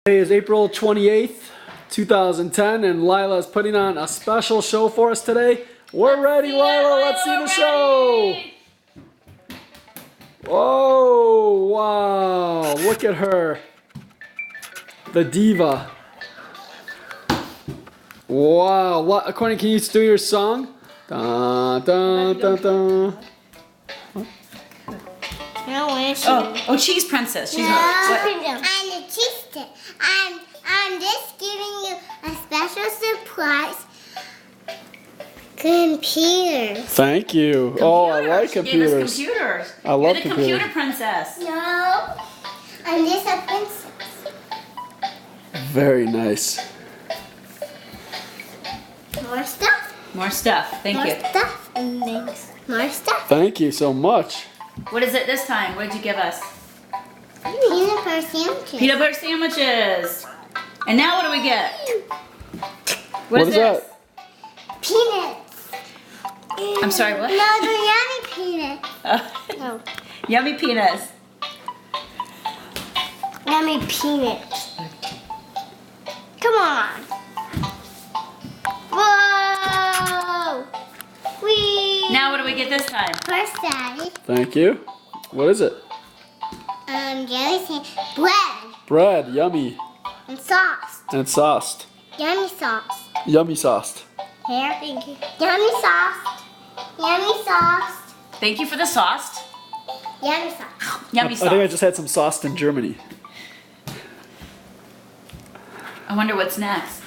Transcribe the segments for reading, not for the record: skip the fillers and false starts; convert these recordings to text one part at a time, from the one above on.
Today is April 28th, 2010, and Lila's putting on a special show for us today. We're ready, Lila. Let's see the show. Oh, wow. Look at her. The diva. Wow. Courtney, can you do your song? Dun, dun, dun, dun. Oh, Cheese Princess. She's I'm the cheese stick. I'm just giving you a special surprise. Computers. Thank you. Oh, I like computers. Computers. I love You're the computers. computer princess. No, I'm just a princess. Very nice. More stuff. More stuff. Thank More you. stuff and things. More stuff. Thank you so much. What is it this time? What did you give us? Peanut butter sandwiches. Peanut butter sandwiches. And now what do we get? What is this? that? Peanuts. I'm sorry, what? No, the yummy peanuts. No, Yummy peanuts. yummy peanuts. Come on. Whoa. Whee. Now what do we get this time? First, Daddy. Thank you. What is it? Jelly sand, bread Bread. Yummy. and sauce. And sauced. Yummy sauce. Yummy sauced. Here, thank you. Yummy sauce. Yummy sauce. Thank you for the sauce. Yummy sauce. Yummy I think I sauce. just had some sauced in Germany. I wonder what's next.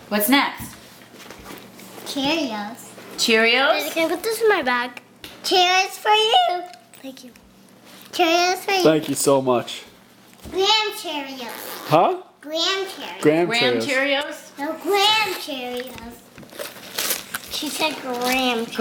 What's next? Cheerios. Cheerios? Can I put this in my bag? Cheerios for you. Thank you. Cheerios for you. Thank you so much. Graham Cheerios. Huh? Graham Cheerios. Graham Graham Cheerios. Cheerios? No, Graham Cheerios. She said Graham Cheerios.